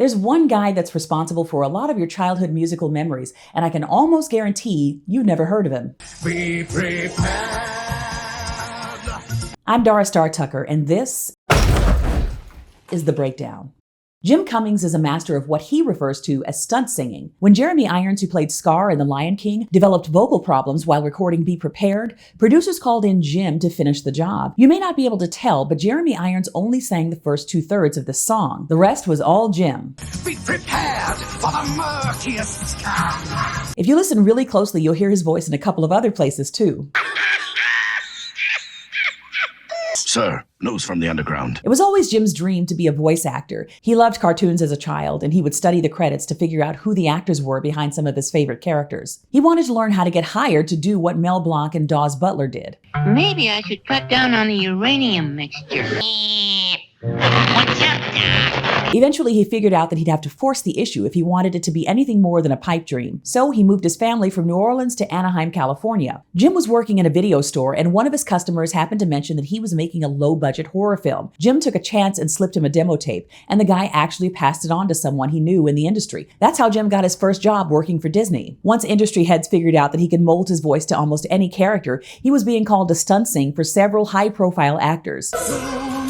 There's one guy that's responsible for a lot of your childhood musical memories, and I can almost guarantee you've never heard of him. Be prepared. I'm Dara Starr Tucker, and this is The Breakdown. Jim Cummings is a master of what he refers to as stunt singing. When Jeremy Irons, who played Scar in The Lion King, developed vocal problems while recording Be Prepared, producers called in Jim to finish the job. You may not be able to tell, but Jeremy Irons only sang the first 2/3 of this song. The rest was all Jim. Be prepared for the murkiest sky. If you listen really closely, you'll hear his voice in a couple of other places too. Sir, news from the underground. It was always Jim's dream to be a voice actor. He loved cartoons as a child, and he would study the credits to figure out who the actors were behind some of his favorite characters. He wanted to learn how to get hired to do what Mel Blanc and Dawes Butler did. Maybe I should cut down on the uranium mixture. What's up, Doc? Eventually, he figured out that he'd have to force the issue if he wanted it to be anything more than a pipe dream. So he moved his family from New Orleans to Anaheim, California. Jim was working in a video store, and one of his customers happened to mention that he was making a low-budget horror film. Jim took a chance and slipped him a demo tape, and the guy actually passed it on to someone he knew in the industry. That's how Jim got his first job working for Disney. Once industry heads figured out that he could mold his voice to almost any character, he was being called to stunt sing for several high-profile actors.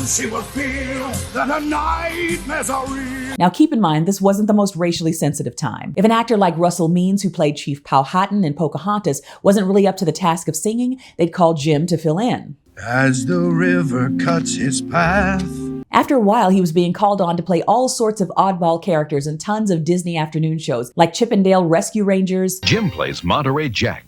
She will feel that her nightmares are real. Now keep in mind, this wasn't the most racially sensitive time. If an actor like Russell Means, who played Chief Powhatan in Pocahontas, wasn't really up to the task of singing, they'd call Jim to fill in. As the river cuts his path. After a while, he was being called on to play all sorts of oddball characters in tons of Disney afternoon shows, like Chippendale Rescue Rangers, Jim plays Monterey Jack.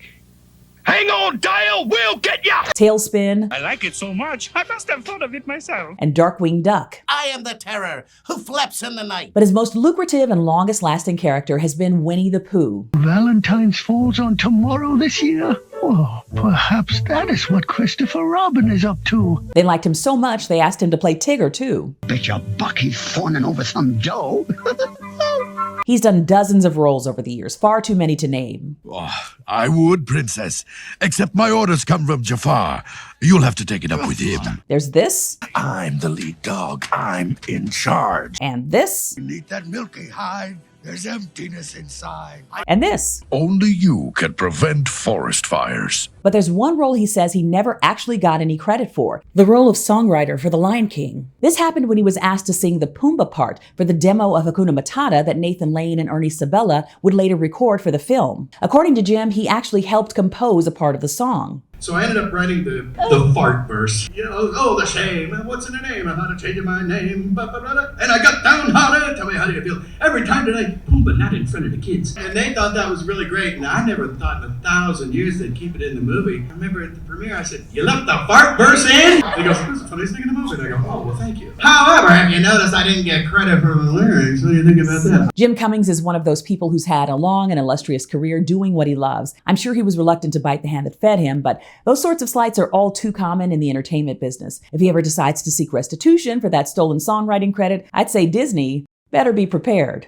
Hang on, Dale, we'll get ya! Tailspin, I like it so much, I must have thought of it myself. and Darkwing Duck. I am the terror who flaps in the night. But his most lucrative and longest-lasting character has been Winnie the Pooh. Valentine's falls on tomorrow this year? Oh, perhaps that is what Christopher Robin is up to. They liked him so much, they asked him to play Tigger, too. Bet your buck he's fawning over some dough. He's done dozens of roles over the years, far too many to name. Oh, I would, Princess. Except my orders come from Jafar. You'll have to take it up with him. There's this, I'm the lead dog. I'm in charge. and this, Beneath that milky hide, there's emptiness inside. and this. Only you can prevent forest fires. But there's one role he says he never actually got any credit for, the role of songwriter for The Lion King. This happened when he was asked to sing the Pumbaa part for the demo of Hakuna Matata that Nathan Lane and Ernie Sabella would later record for the film. According to Jim, he actually helped compose a part of the song. So I ended up writing the fart verse. You know, oh, the shame, what's in the name? I thought of changing my name, and I got downhearted. Tell me, how do you feel? Every time today, boom, but not in front of the kids. And they thought that was really great, and I never thought in 1,000 years they'd keep it in the movie. I remember at the premiere, I said, you left the fart verse in? They go, that's the funniest thing in the movie. And I go, oh, well, thank you. However, have you noticed I didn't get credit for the lyrics? What do you think about that? Jim Cummings is one of those people who's had a long and illustrious career doing what he loves. I'm sure he was reluctant to bite the hand that fed him, but those sorts of slights are all too common in the entertainment business. If he ever decides to seek restitution for that stolen songwriting credit, I'd say Disney better be prepared.